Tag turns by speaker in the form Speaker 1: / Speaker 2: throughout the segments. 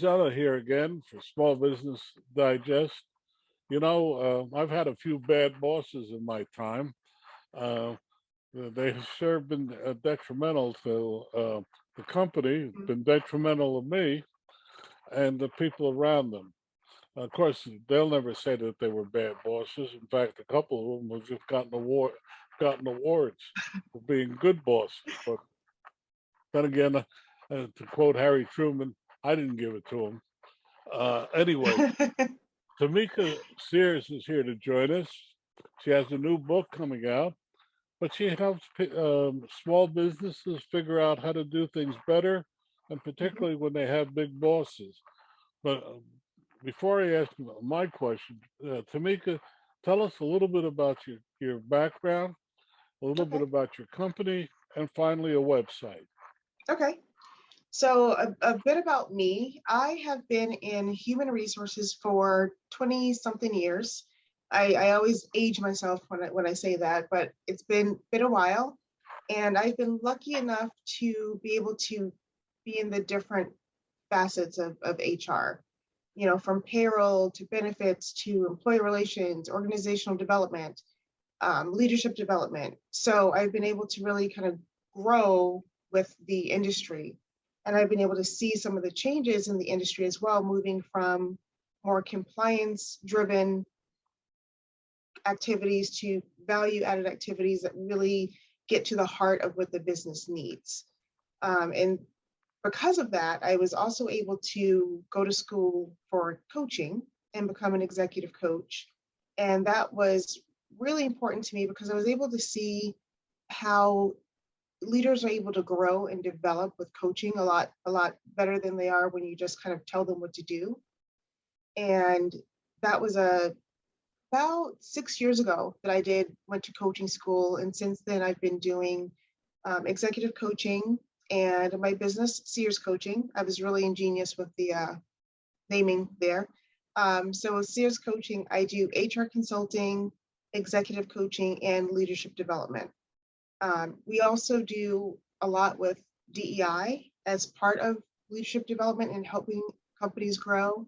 Speaker 1: Zella here again for Small Business Digest. I've had a few bad bosses in my time. Uh, they have sure been detrimental to the company,
Speaker 2: Mhm.
Speaker 1: been detrimental to me and the people around them. Of course, they'll never say that they were bad bosses. In fact, a couple of them have just gotten awards for being good bosses. But then again, to quote Harry Truman, I didn't give it to him. Anyway, Tamica Spears is here to join us. She has a new book coming out, but she helps small businesses figure out how to do things better, and
Speaker 2: Mhm.
Speaker 1: particularly when they have big bosses. But before I ask my question, Tamika, tell us a little bit about your background, a little bit
Speaker 2: Okay.
Speaker 1: about your company, and finally a website.
Speaker 2: Okay. So a bit about me. I have been in human resources for 20 something years. I always age myself when I say that, but it's been a while. And I've been lucky enough to be able to be in the different facets of HR, from payroll to benefits to employee relations, organizational development, leadership development. So I've been able to really kind of grow with the industry. And I've been able to see some of the changes in the industry as well, moving from more compliance driven activities to value added activities that really get to the heart of what the business needs. And because of that, I was also able to go to school for coaching and become an executive coach. And that was really important to me because I was able to see how leaders are able to grow and develop with coaching a lot better than they are when you just kind of tell them what to do. And that was about 6 years ago that I did went to coaching school. And since then I've been doing executive coaching and my business Sears coaching. I was really ingenious with the naming there. So with Sears coaching, I do HR consulting, executive coaching, and leadership development. We also do a lot with DEI as part of leadership development and helping companies grow,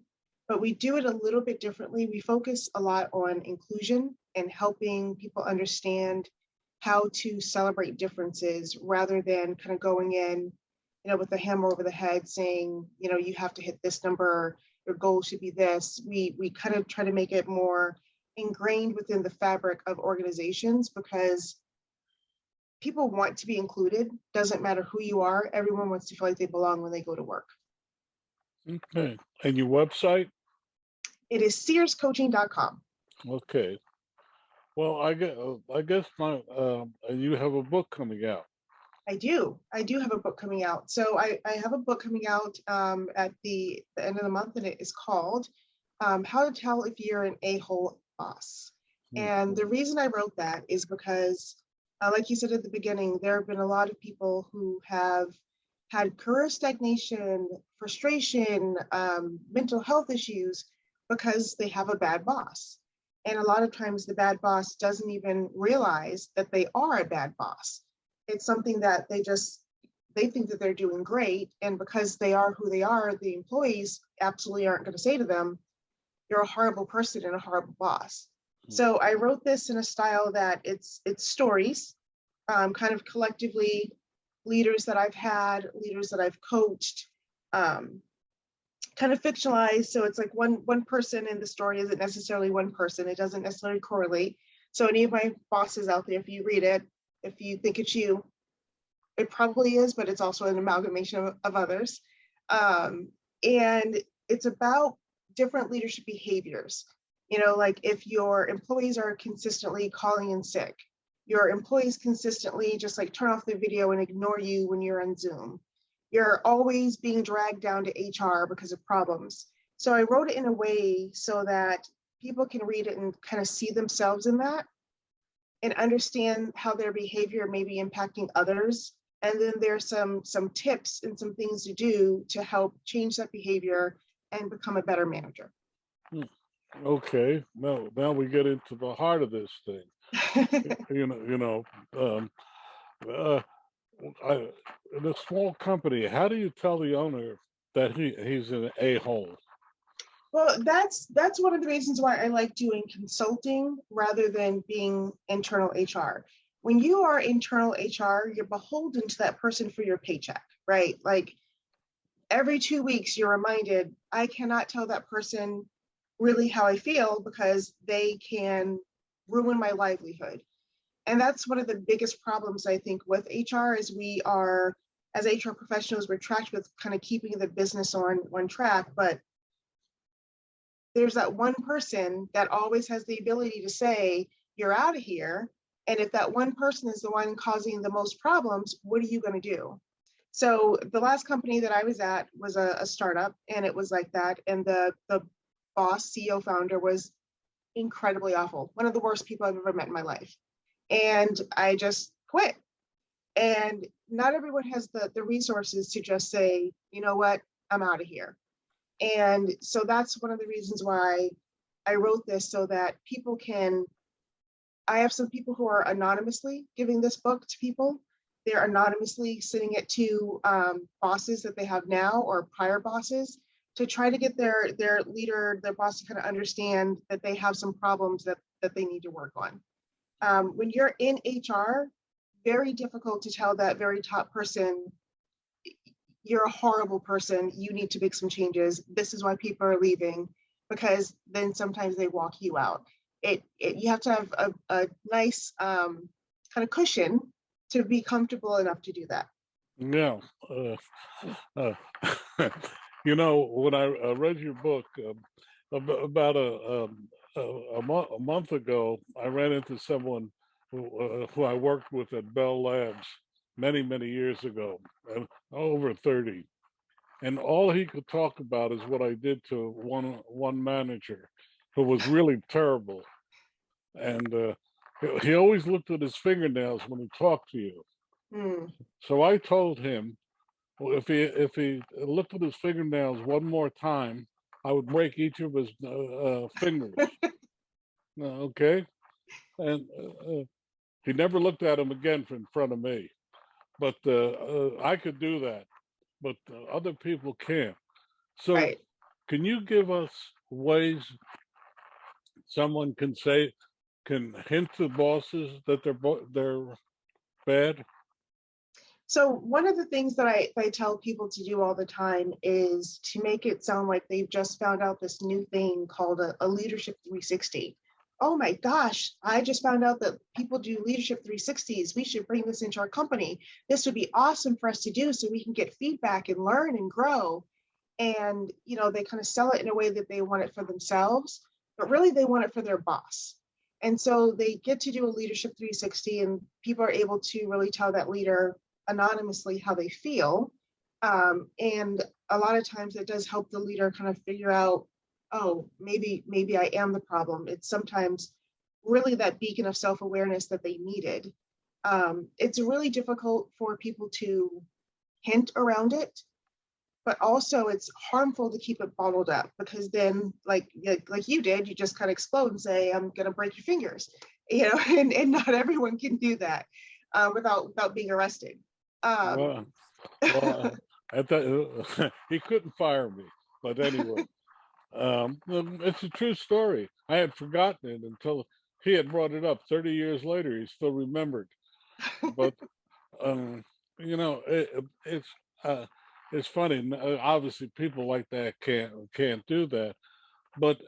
Speaker 2: but we do it a little bit differently. We focus a lot on inclusion and helping people understand how to celebrate differences rather than kind of going in, with a hammer over the head saying, you have to hit this number, your goal should be this. We kind of try to make it more ingrained within the fabric of organizations because people want to be included. Doesn't matter who you are. Everyone wants to feel like they belong when they go to work.
Speaker 1: Okay, and your website?
Speaker 2: It is searscoaching.com.
Speaker 1: Okay. Well, I guess you have a book coming out.
Speaker 2: I do. I do have a book coming out. So I have a book coming out at the end of the month, and it is called How to Tell If You're an A-Hole Boss. And the
Speaker 1: Okay.
Speaker 2: reason I wrote that is because, like you said at the beginning, there have been a lot of people who have had career stagnation, frustration, mental health issues because they have a bad boss. And a lot of times the bad boss doesn't even realize that they are a bad boss. It's something that they think that they're doing great. And because they are who they are, the employees absolutely aren't going to say to them, you're a horrible person and a horrible boss. So I wrote this in a style that it's stories, kind of collectively leaders that I've had, leaders that I've coached, um, kind of fictionalized. So it's like one person in the story isn't necessarily one person. It doesn't necessarily correlate. So any of my bosses out there, if you read it, if you think it's you, it probably is, but it's also an amalgamation of others. Um, and it's about different leadership behaviors. Like if your employees are consistently calling in sick, your employees consistently just like turn off the video and ignore you when you're on Zoom. You're always being dragged down to HR because of problems. So I wrote it in a way so that people can read it and kind of see themselves in that and understand how their behavior may be impacting others. And then there's some tips and some things to do to help change that behavior and become a better manager.
Speaker 1: Hmm. Okay. Now we get into the heart of this thing. You know, you know, um, uh, I, in a small company, how do you tell the owner? that he's an a-hole.
Speaker 2: Well, that's one of the reasons why I like doing consulting rather than being internal HR. When you are internal HR, you're beholden to that person for your paycheck, right? Like every 2 weeks, you're reminded, I cannot tell that person really how I feel because they can ruin my livelihood. And that's one of the biggest problems I think with HR is we are, as HR professionals, we're tracked with kind of keeping the business on track, but there's that one person that always has the ability to say, you're out of here. And if that one person is the one causing the most problems, what are you going to do? So the last company that I was at was a startup, and it was like that. And the boss, CEO, founder was incredibly awful. One of the worst people I've ever met in my life. And I just quit. And not everyone has the resources to just say, you know what, I'm out of here. And so that's one of the reasons why I wrote this, so that people can, I have some people who are anonymously giving this book to people. They're anonymously sending it to bosses that they have now or prior bosses to try to get their leader, their boss to kind of understand that they have some problems that they need to work on. When you're in HR, very difficult to tell that very top person, you're a horrible person, you need to make some changes, this is why people are leaving, because then sometimes they walk you out. You have to have a nice kind of cushion to be comfortable enough to do that.
Speaker 1: Yeah. Uh, when I read your book about a month ago, I ran into someone who I worked with at Bell Labs many years ago, and over 30. And all he could talk about is what I did to one manager who was really terrible. And he always looked at his fingernails when he talked to you.
Speaker 2: Hmm.
Speaker 1: So I told him, well, if he looked at his fingernails one more time, I would break each of his fingers. Okay, and he never looked at him again in front of me. But I could do that, but other people can't. So,
Speaker 2: Right.
Speaker 1: can you give us ways someone can hint to bosses that they're bad?
Speaker 2: So one of the things that I tell people to do all the time is to make it sound like they've just found out this new thing called a leadership 360. Oh my gosh, I just found out that people do leadership 360s. We should bring this into our company. This would be awesome for us to do so we can get feedback and learn and grow. And they kind of sell it in a way that they want it for themselves, but really they want it for their boss. And so they get to do a leadership 360, and people are able to really tell that leader anonymously how they feel. And a lot of times it does help the leader kind of figure out, oh, maybe I am the problem. It's sometimes really that beacon of self-awareness that they needed. It's really difficult for people to hint around it, but also it's harmful to keep it bottled up, because then like you did, you just kind of explode and say, I'm going to break your fingers, and not everyone can do that without being arrested.
Speaker 1: Well, well, I thought he couldn't fire me, but anyway, it's a true story. I had forgotten it until he had brought it up 30 years later. He still remembered, but um, it's uh, it's funny. Obviously, people like that can't do that. But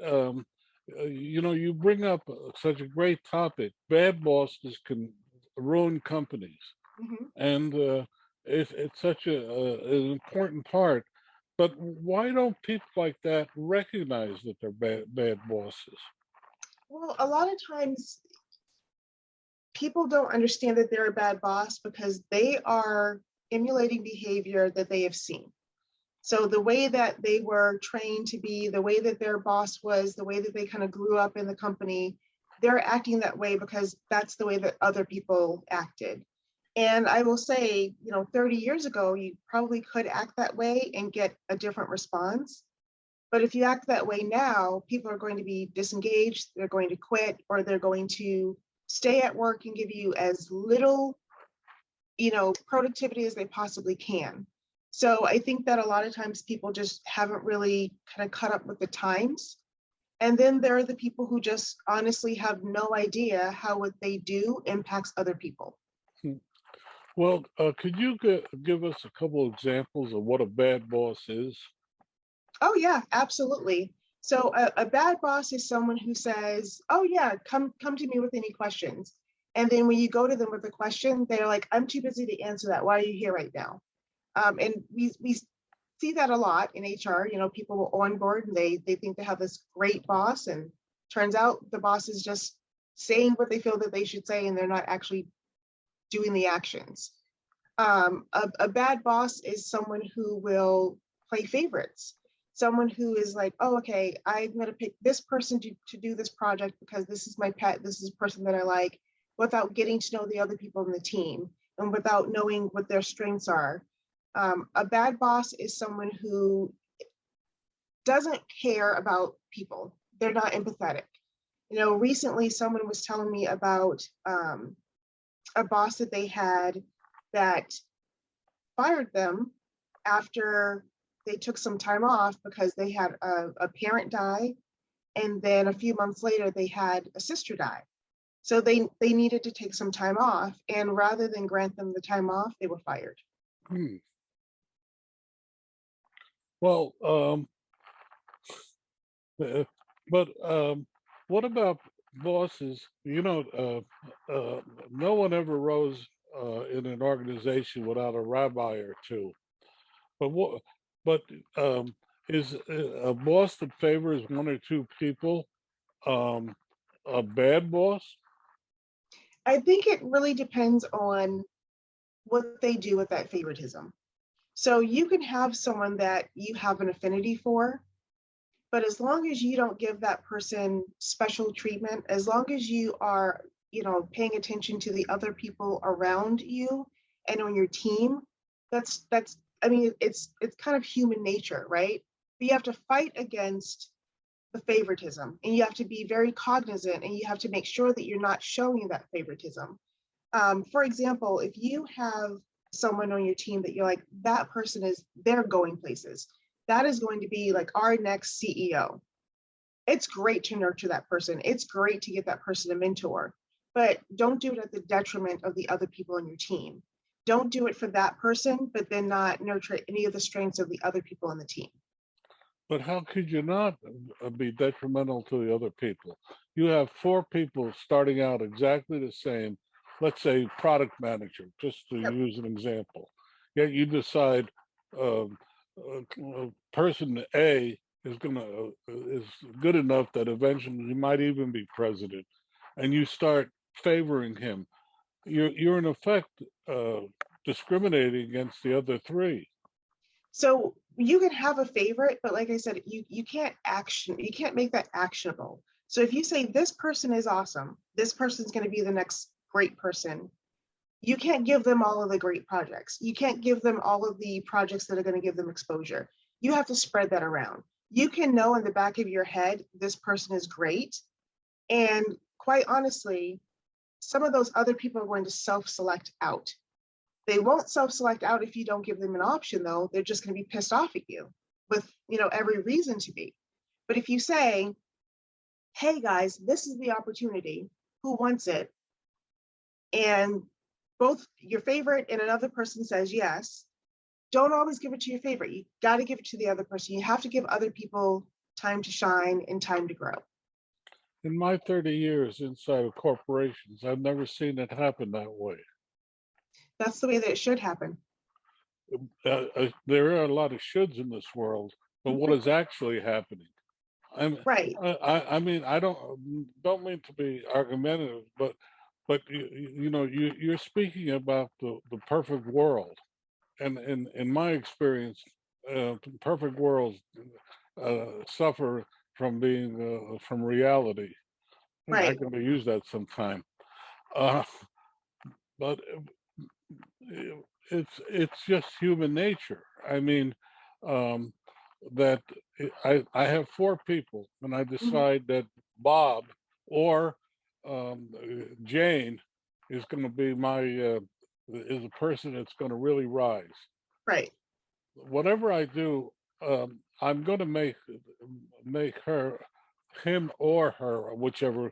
Speaker 1: you bring up such a great topic. Bad bosses can ruin companies,
Speaker 2: Mhm.
Speaker 1: and it's such an important part. But why don't people like that recognize that they're bad bosses?
Speaker 2: Well, a lot of times people don't understand that they're a bad boss because they are emulating behavior that they have seen. So the way that they were trained to be, the way that their boss was, the way that they kind of grew up in the company, they're acting that way because that's the way that other people acted. And I will say, 30 years ago, you probably could act that way and get a different response. But if you act that way now, people are going to be disengaged, they're going to quit, or they're going to stay at work and give you as little, productivity as they possibly can. So I think that a lot of times people just haven't really kind of caught up with the times. And then there are the people who just honestly have no idea how what they do impacts other people.
Speaker 1: Hmm. Well, could you give us a couple examples of what a bad boss is?
Speaker 2: Oh yeah, absolutely. So a bad boss is someone who says, "Oh yeah, come to me with any questions." And then when you go to them with a question, they're like, "I'm too busy to answer that. Why are you here right now?" And we see that a lot in HR. You know, people will onboard and they think they have this great boss, and turns out the boss is just saying what they feel that they should say, and they're not actually doing the actions. A bad boss is someone who will play favorites. Someone who is like, oh, okay, I'm going to pick this person to do this project because this is my pet, this is a person that I like, without getting to know the other people in the team and without knowing what their strengths are. A bad boss is someone who doesn't care about people. They're not empathetic. You know, recently someone was telling me about a boss that they had that fired them after they took some time off because they had a parent die, and then a few months later they had a sister die. So they needed to take some time off, and rather than grant them the time off, they were fired.
Speaker 1: Hmm. Well, uh, but what about bosses? No one ever rose in an organization without a rabbi or two. But what? But is a boss that favors one or two people um, a bad boss?
Speaker 2: I think it really depends on what they do with that favoritism. So you can have someone that you have an affinity for, but as long as you don't give that person special treatment, as long as you are, you know, paying attention to the other people around you and on your team, that's I mean, it's kind of human nature, right? But you have to fight against the favoritism, and you have to be very cognizant, and you have to make sure that you're not showing that favoritism. For example, if you have someone on your team that you're like, that person is, they're going places, that is going to be like our next CEO. It's great to nurture that person. It's great to get that person a mentor, but don't do it at the detriment of the other people on your team. Don't do it for that person, but then not nurture any of the strengths of the other people on the team.
Speaker 1: But how could you not be detrimental to the other people? You have four people starting out exactly the same, let's say product manager, just to
Speaker 2: Yep.
Speaker 1: use an example. Yet you decide person A is good enough that eventually he might even be president, and you start favoring him. You're in effect uh, discriminating against the other three.
Speaker 2: So you can have a favorite, but like I said, you can't make that actionable. So if you say this person is awesome, this person's going to be the next great person, you can't give them all of the great projects. You can't give them all of the projects that are going to give them exposure. You have to spread that around. You can know in the back of your head, this person is great. And quite honestly, some of those other people are going to self select out. They won't self select out if you don't give them an option, though. They're just going to be pissed off at you with, you know, every reason to be. But if you say, hey guys, this is the opportunity, who wants it? And both your favorite and another person says yes, don't always give it to your favorite. You got to give it to the other person. You have to give other people time to shine and time to grow.
Speaker 1: In my 30 years inside of corporations, I've never seen it happen that way.
Speaker 2: That's the way that it should happen.
Speaker 1: There are a lot of shoulds in this world, but what is actually happening? I'm,
Speaker 2: Right.
Speaker 1: I mean, I don't mean to be argumentative, but you're speaking about the perfect world, and in my experience, perfect worlds suffer from being from reality. I
Speaker 2: Right.
Speaker 1: can use that sometime. Uh, but it's just human nature. I mean, um, that I have four people, and I
Speaker 2: Mhm.
Speaker 1: decide that Bob or Jane is going to be my is a person that's going to really rise.
Speaker 2: Right.
Speaker 1: whatever I do, I'm going to make him or her, whichever,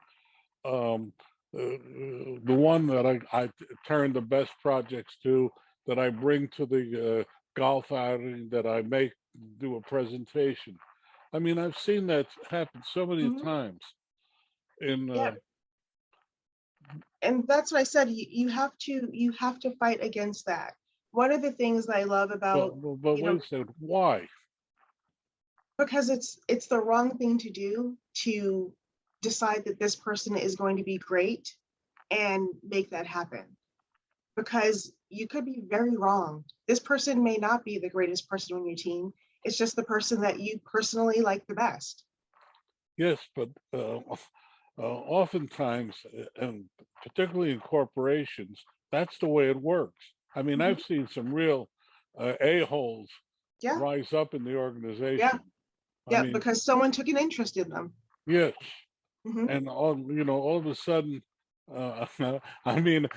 Speaker 1: um, the one that I turn the best projects to, that I bring to the golf outing, that I make do a presentation. I mean, I've seen that happen so many
Speaker 2: Mhm.
Speaker 1: times. In
Speaker 2: Yeah, and that's what I said. You have to fight against that. One of the things that I love about,
Speaker 1: but
Speaker 2: you know,
Speaker 1: wait a second, why?
Speaker 2: because it's the wrong thing to do to decide that this person is going to be great and make that happen, because you could be very wrong. This person may not be the greatest person on your team. It's just the person that you personally like the best.
Speaker 1: Yes, but oftentimes, and particularly in corporations, that's the way it works. I mean,
Speaker 2: Mhm.
Speaker 1: I've seen some real a-holes
Speaker 2: Yeah,
Speaker 1: rise up in the
Speaker 2: yeah,
Speaker 1: organization. I
Speaker 2: yeah,
Speaker 1: mean,
Speaker 2: because someone took an interest in them.
Speaker 1: yes,
Speaker 2: Hmm.
Speaker 1: and all of a sudden, I mean,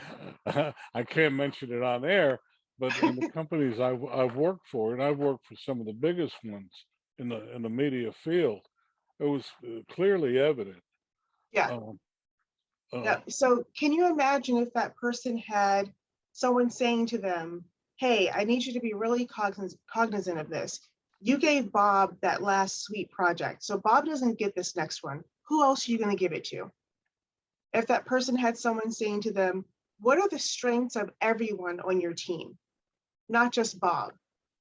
Speaker 1: I can't mention it on air, but in the companies I've worked for, and I've worked for some of the biggest ones in the media field, it was clearly evident.
Speaker 2: Yeah,
Speaker 1: Um, uh,
Speaker 2: yeah. So can you imagine if that person had someone saying to them, "Hey, I need you to be really cognizant of this. You gave Bob that last sweet project, so Bob doesn't get this next one. Who else are you going to give it to?" If that person had someone saying to them, "What are the strengths of everyone on your team, not just Bob?"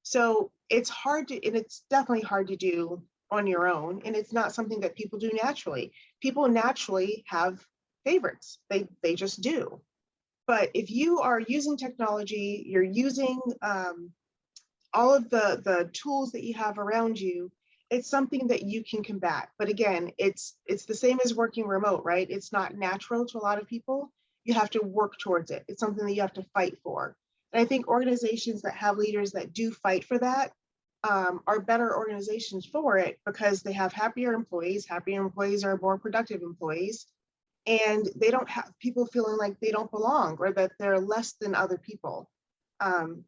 Speaker 2: So it's hard to, and it's definitely hard to do on your own. And it's not something that people do naturally. People naturally have favorites, they just do. But if you are using technology, you're using all of the tools that you have around you, it's something that you can combat. But again, it's the same as working remote, right? It's not natural to a lot of people. You have to work towards it. It's something that you have to fight for. And I think organizations that have leaders that do fight for that are better organizations for it, because they have happier employees. Happier employees are more productive employees, and they don't have people feeling like they don't belong or that they're less than other people. um,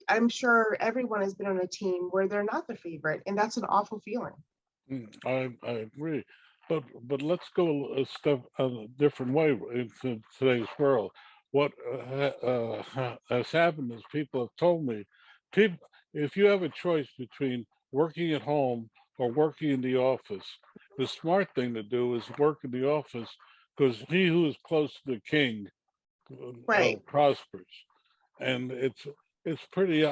Speaker 2: I'm sure everyone has been on a team where they're not the favorite, and that's an awful feeling.
Speaker 1: I agree, but let's go a step a different way into today's world. What has happened is people have told me, people, if you have a choice between working at home or working in the office, the smart thing to do is work in the office, because he who is close to the king
Speaker 2: Right.
Speaker 1: prospers, and it's pretty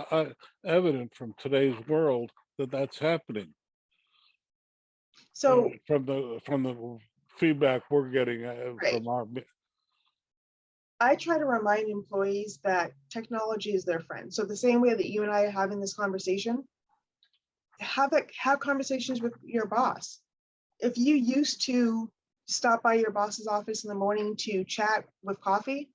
Speaker 1: evident from today's world that that's happening,
Speaker 2: So,
Speaker 1: from the feedback we're getting
Speaker 2: right.
Speaker 1: from our
Speaker 2: I try to remind employees that technology is their friend. So the same way that you and I are having this conversation, have conversations with your boss. If you used to stop by your boss's office in the morning to chat with coffee,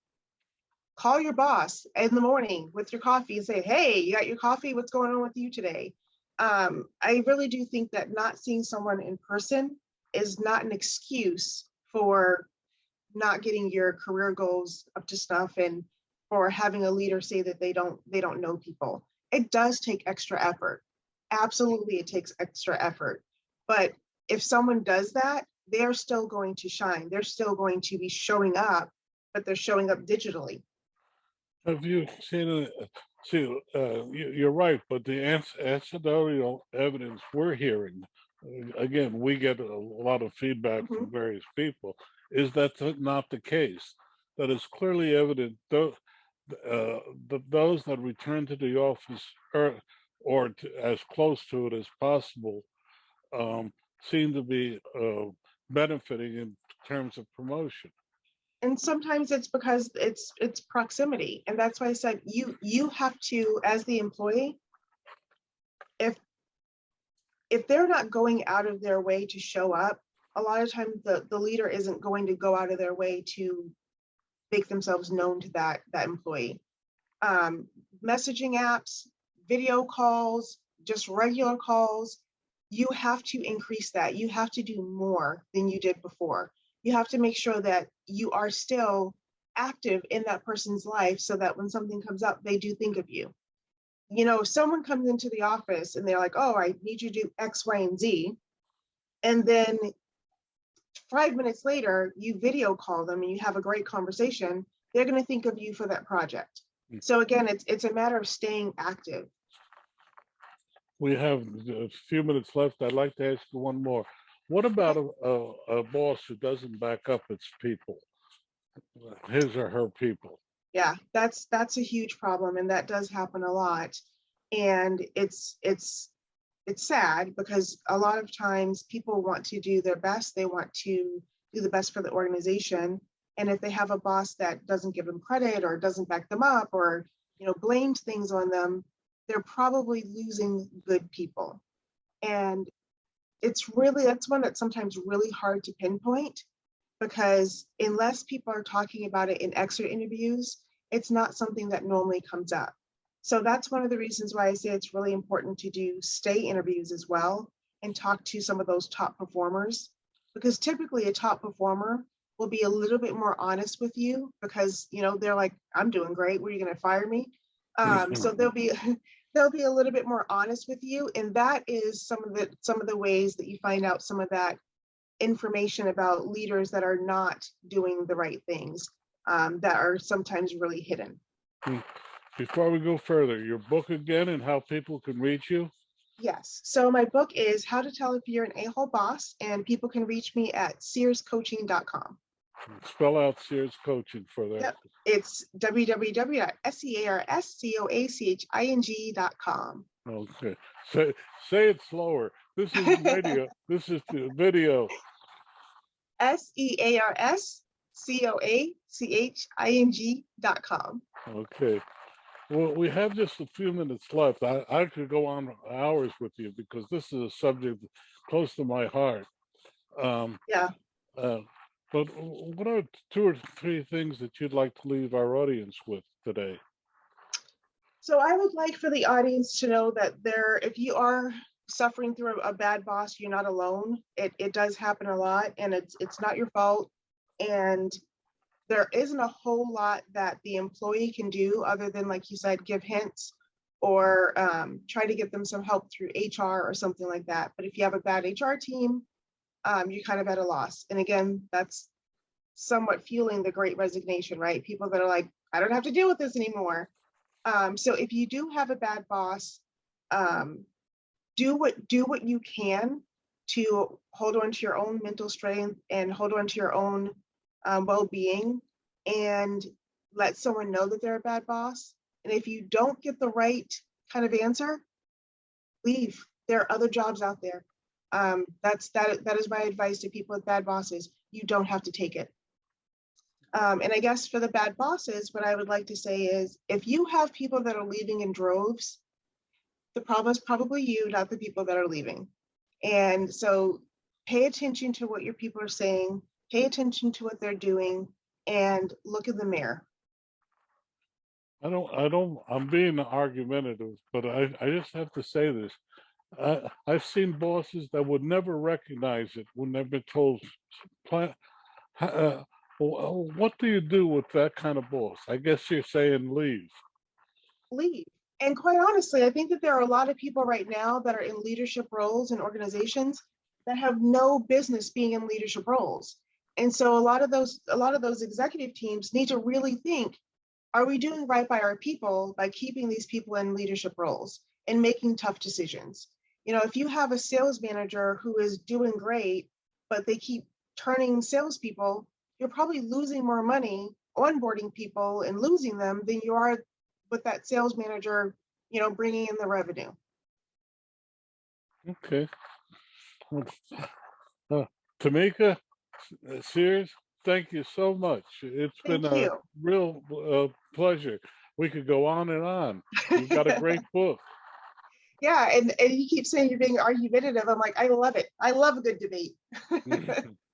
Speaker 2: call your boss in the morning with your coffee and say, "Hey, you got your coffee? What's going on with you today?" I really do think that not seeing someone in person is not an excuse for not getting your career goals up to snuff, and for having a leader say that they don't know people. It does take extra effort. Absolutely, it takes extra effort. But if someone does that, they're still going to shine. They're still going to be showing up, but they're showing up digitally.
Speaker 1: have you seen it? See, you're right, but the ancillary evidence we're hearing, again, we get a lot of feedback
Speaker 2: Mhm.
Speaker 1: from various people, is that not the case. That it's clearly evident, that those that return to the office, as close to it as possible, um, seem to be benefiting in terms of promotion.
Speaker 2: And sometimes it's because it's proximity, and that's why I said you have to, as the employee, if they're not going out of their way to show up, a lot of times the leader isn't going to go out of their way to make themselves known to that employee. um, Messaging apps, video calls, just regular calls, you have to increase that. You have to do more than you did before. You have to make sure that you are still active in that person's life, so that when something comes up, they do think of you. someone comes into the office and they're like, oh, I need you to do X, Y, and Z. And then 5 minutes later, you video call them and you have a great conversation. They're going to think of you for that project. So again, it's a matter of staying active.
Speaker 1: We have a few minutes left. I'd like to ask you one more. What about a boss who doesn't back up its people, his or her people?
Speaker 2: Yeah, that's a huge problem, and that does happen a lot. And it's sad because a lot of times people want to do their best. They want to do the best for the organization. And if they have a boss that doesn't give them credit or doesn't back them up or, blames things on them, they're probably losing good people. And that's one that's sometimes really hard to pinpoint because unless people are talking about it in exit interviews, it's not something that normally comes up. So that's one of the reasons why I say it's really important to do stay interviews as well and talk to some of those top performers, because typically a top performer will be a little bit more honest with you because they're like, I'm doing great. Were you going to fire me? So they'll be they'll be a little bit more honest with you, and that is some of the ways that you find out some of that information about leaders that are not doing the right things, that are sometimes really hidden.
Speaker 1: Before we go further, your book again and how people can reach you?
Speaker 2: Yes. So my book is How to Tell If You're an A-Hole Boss, and people can reach me at searscoaching.com.
Speaker 1: Spell out Sears Coaching for that.
Speaker 2: Yep. It's www.searscoaching.com.
Speaker 1: Okay. Say it slower. This is radio. This is the video.
Speaker 2: searscoaching.com.
Speaker 1: Okay. Well, we have just a few minutes left. I could go on hours with you because this is a subject close to my heart.
Speaker 2: Yeah.
Speaker 1: But what are 2 or 3 things that you'd like to leave our audience with today?
Speaker 2: So I would like for the audience to know that if you are suffering through a bad boss, you're not alone. It does happen a lot, and it's not your fault. And there isn't a whole lot that the employee can do other than, like you said, give hints or try to get them some help through HR or something like that. But if you have a bad HR team, you're kind of at a loss. And again, that's somewhat fueling the great resignation, right? People that are like, I don't have to deal with this anymore. So if you do have a bad boss, do what you can to hold on to your own mental strength and hold on to your own well-being, and let someone know that they're a bad boss. And if you don't get the right kind of answer, leave. There are other jobs out there. That is my advice to people with bad bosses. You don't have to take it. And I guess for the bad bosses, what I would like to say is, if you have people that are leaving in droves, the problem is probably you, not the people that are leaving. And so pay attention to what your people are saying, pay attention to what they're doing, and look in the mirror.
Speaker 1: I'm being argumentative, but I just have to say this. I've seen bosses that would never recognize it when they've been told, what do you do with that kind of boss? I guess you're saying leave.
Speaker 2: Leave. And quite honestly, I think that there are a lot of people right now that are in leadership roles in organizations that have no business being in leadership roles. And so a lot of those executive teams need to really think, are we doing right by our people by keeping these people in leadership roles and making tough decisions? If you have a sales manager who is doing great, but they keep turning salespeople, you're probably losing more money onboarding people and losing them than you are with that sales manager, bringing in the revenue.
Speaker 1: Okay. Tamica Spears, thank you so much. It's been a real pleasure. We could go on and on. You've got a great book.
Speaker 2: Yeah, and you keep saying you're being argumentative. I'm like, I love it. I love a good debate.